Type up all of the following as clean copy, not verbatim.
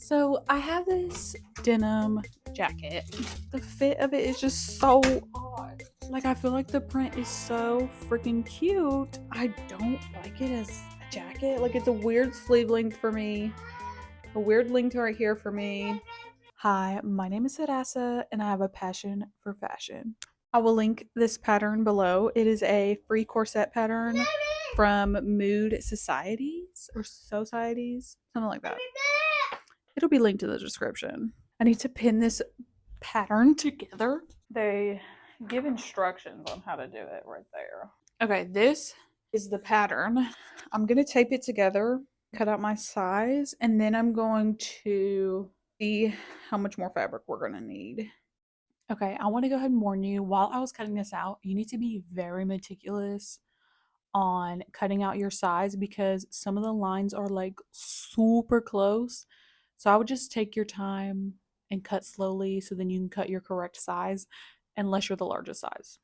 So I have this denim jacket. The fit of it is just so odd. Like, I feel like the print is so freaking cute. I don't like it as a jacket. Like, it's a weird sleeve length for me. A weird length right here for me. Hi, my name is Sadasa and I have a passion for fashion. I will link this pattern below. It is a free corset pattern from Mood Societies or Societies, something like that. It'll be linked in the description. I need to pin this pattern together. They give instructions on how to do it right there. Okay, this is the pattern. I'm going to tape it together, cut out my size, and then I'm going to see how much more fabric we're going to need. Okay, I want to go ahead and warn you, while I was cutting this out, you need to be very meticulous on cutting out your size because some of the lines are like super close. So I would just take your time and cut slowly so then you can cut your correct size unless you're the largest size.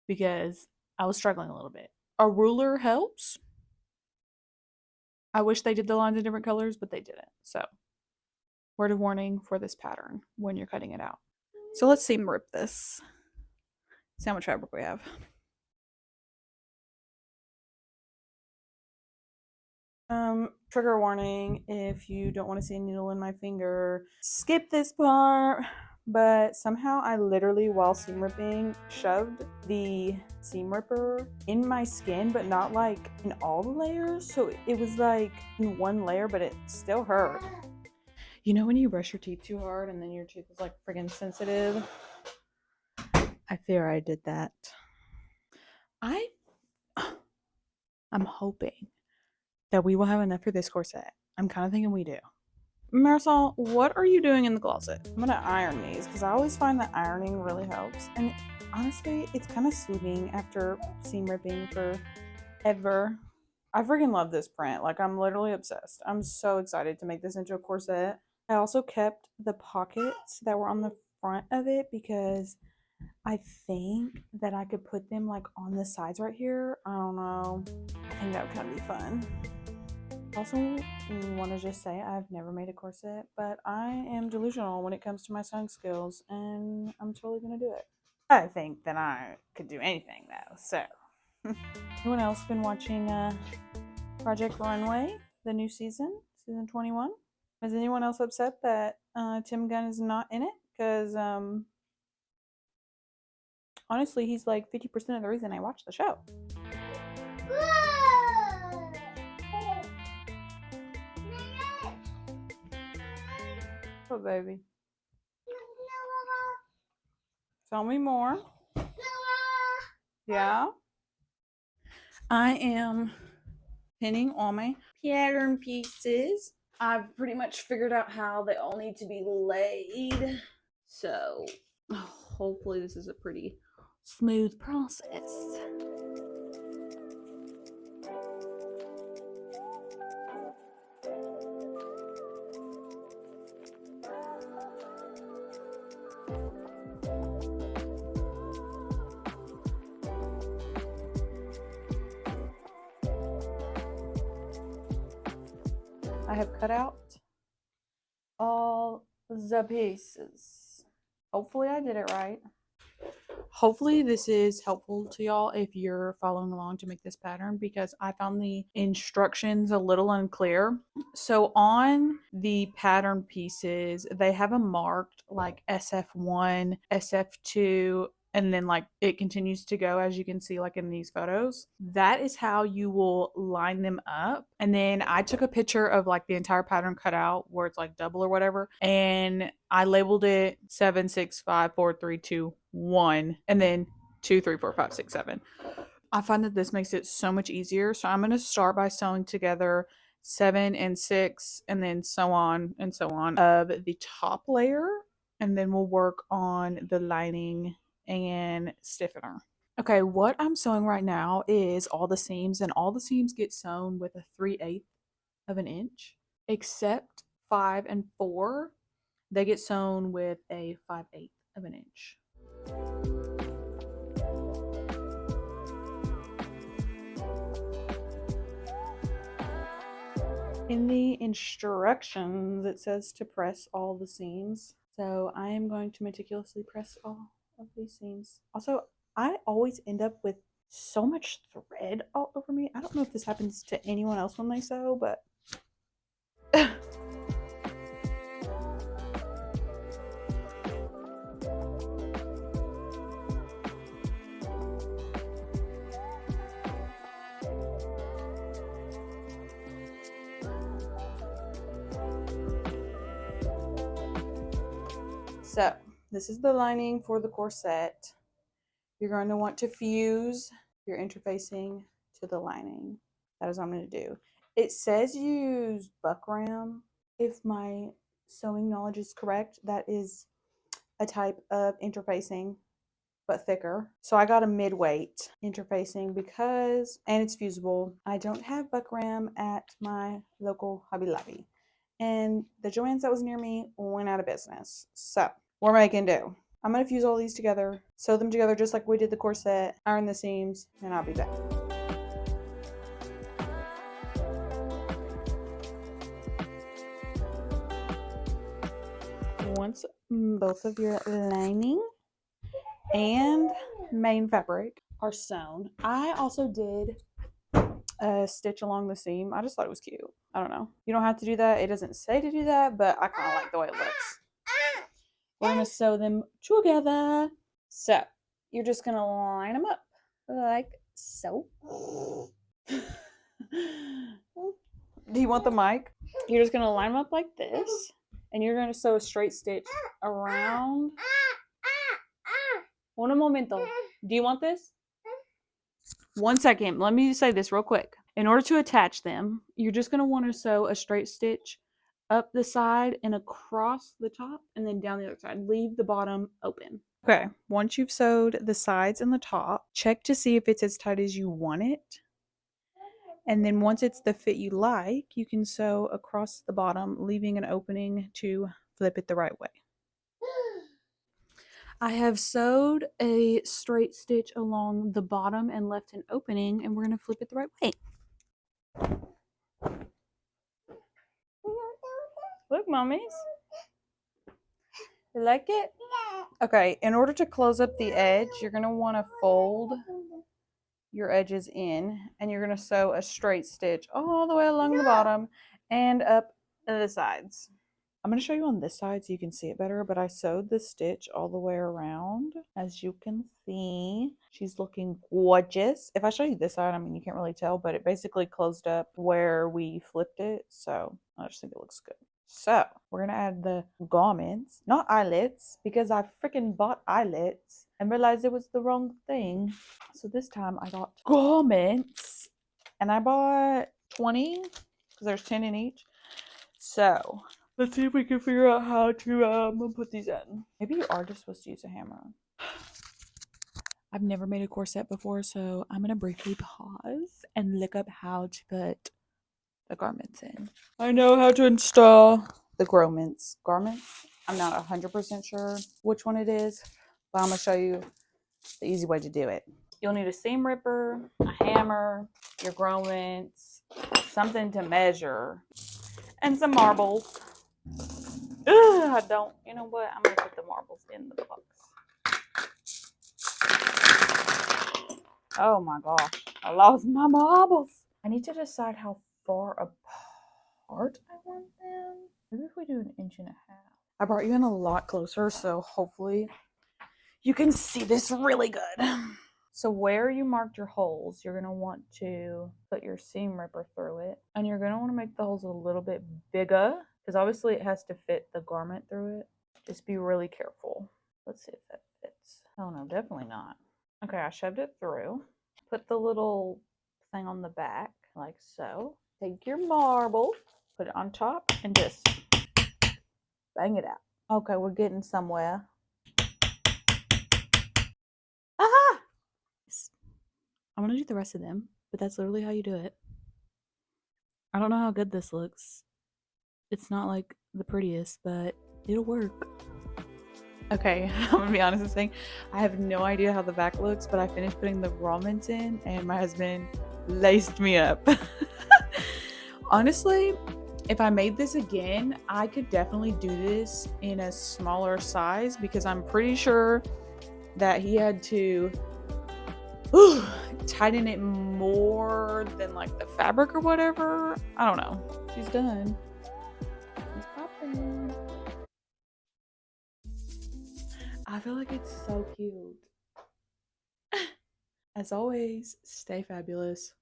Because I was struggling a little bit. A ruler helps. I wish they did the lines in different colors, but they didn't. So, word of warning for this pattern when you're cutting it out. So let's seam rip this. See how much fabric we have. Trigger warning, if you don't want to see a needle in my finger, skip this part. But somehow I literally, while seam ripping, shoved the seam ripper in my skin, but not like in all the layers. So it was like in one layer, but it still hurt. You know when you brush your teeth too hard and then your tooth is like friggin' sensitive? I fear I did that. I'm hoping that we will have enough for this corset. I'm kind of thinking we do. Marisol, what are you doing in the closet? I'm gonna iron these because I always find that ironing really helps. And honestly, it's kind of soothing after seam ripping forever. I freaking love this print. Like, I'm literally obsessed. I'm so excited to make this into a corset. I also kept the pockets that were on the front of it because I think that I could put them like on the sides right here. I don't know. I think that would kind of be fun. Also, want to just say I've never made a corset, but I am delusional when it comes to my sewing skills, and I'm totally going to do it. I think that I could do anything, though, so. Anyone else been watching Project Runway, the new season 21? Is anyone else upset that Tim Gunn is not in it? Because, honestly, he's like 50% of the reason I watched the show. Oh, baby. Tell me more. Yeah. I am pinning all my pattern pieces. I've pretty much figured out how they all need to be laid. So hopefully this is a pretty smooth process. I have cut out all the pieces. Hopefully I did it right. Hopefully this is helpful to y'all if you're following along to make this pattern, because I found the instructions a little unclear. So on the pattern pieces, they have them marked like SF1, SF2, and then like it continues to go, as you can see like in these photos. That is how you will line them up. And then I took a picture of like the entire pattern cut out where it's like double or whatever, and I labeled it 7, 6, 5, 4, 3, 2, 1, and then 2, 3, 4, 5, 6, 7. I find that this makes it so much easier. So I'm going to start by sewing together 7 and 6 and then so on and so on of the top layer, and then we'll work on the lining and stiffener. Okay, what I'm sewing right now is all the seams, and all the seams get sewn with a 3/8 of an inch, except 5 and 4. They get sewn with a 5/8 of an inch. In the instructions, it says to press all the seams. So I am going to meticulously press all of these seams. Also, I always end up with so much thread all over me. I don't know if this happens to anyone else when they sew, but so this is the lining for the corset. You're going to want to fuse your interfacing to the lining. That is what I'm going to do. It says use buckram. If my sewing knowledge is correct, that is a type of interfacing, but thicker. So I got a mid-weight interfacing because, and it's fusible. I don't have buckram at my local Hobby Lobby. And the Joann's that was near me went out of business. So what am I going to do? I'm going to fuse all these together, sew them together just like we did the corset, iron the seams, and I'll be back. Once both of your lining and main fabric are sewn, I also did a stitch along the seam. I just thought it was cute. I don't know. You don't have to do that. It doesn't say to do that, but I kind of like the way it looks. We're going to sew them together. So you're just going to line them up like so. Do you want the mic? You're just going to line them up like this. And you're going to sew a straight stitch around. Un momento. Do you want this? 1 second. Let me say this real quick. In order to attach them, you're just going to want to sew a straight stitch up the side and across the top and then down the other side. Leave the bottom open. Okay, once you've sewed the sides and the top, check to see if it's as tight as you want it. And then once it's the fit you like, you can sew across the bottom, leaving an opening to flip it the right way. I have sewed a straight stitch along the bottom and left an opening, and we're going to flip it the right way. Look, mommies. You like it? Okay, in order to close up the edge, you're going to want to fold your edges in, and you're going to sew a straight stitch all the way along the bottom and up the sides. I'm going to show you on this side so you can see it better, but I sewed the stitch all the way around. As you can see, she's looking gorgeous. If I show you this side, I mean, you can't really tell, but it basically closed up where we flipped it, so I just think it looks good. So we're going to add the garments, not eyelets, because I freaking bought eyelets and realized it was the wrong thing. So this time I got garments, and I bought 20 because there's 10 in each. So let's see if we can figure out how to put these in. Maybe you are just supposed to use a hammer. I've never made a corset before, so I'm going to briefly pause and look up how to put the garments in. I know how to install the garments. I'm not 100% sure which one it is, but I'm going to show you the easy way to do it. You'll need a seam ripper, a hammer, your garments, something to measure, and some marbles. I don't. You know what? I'm going to put the marbles in the box. Oh my gosh. I lost my marbles. I need to decide how far apart I want them. Maybe if we do 1.5 inches. I brought you in a lot closer, so hopefully you can see this really good. So where you marked your holes, you're going to want to put your seam ripper through it. And you're going to want to make the holes a little bit bigger, because obviously it has to fit the garment through it. Just be really careful. Let's see if that fits. Oh no, definitely not. Okay, I shoved it through. Put the little thing on the back, like so. Take your marble, put it on top, and just bang it out. Okay, we're getting somewhere. Aha! I'm gonna do the rest of them, but that's literally how you do it. I don't know how good this looks. It's not like the prettiest, but it'll work. Okay, I'm gonna be honest and saying I have no idea how the back looks, but I finished putting the garments in and my husband laced me up. Honestly, If I made this again, I could definitely do this in a smaller size because I'm pretty sure that he had to tighten it more than like the fabric or whatever. I don't know. She's done. She's popping. I feel like it's so cute. As always, stay fabulous.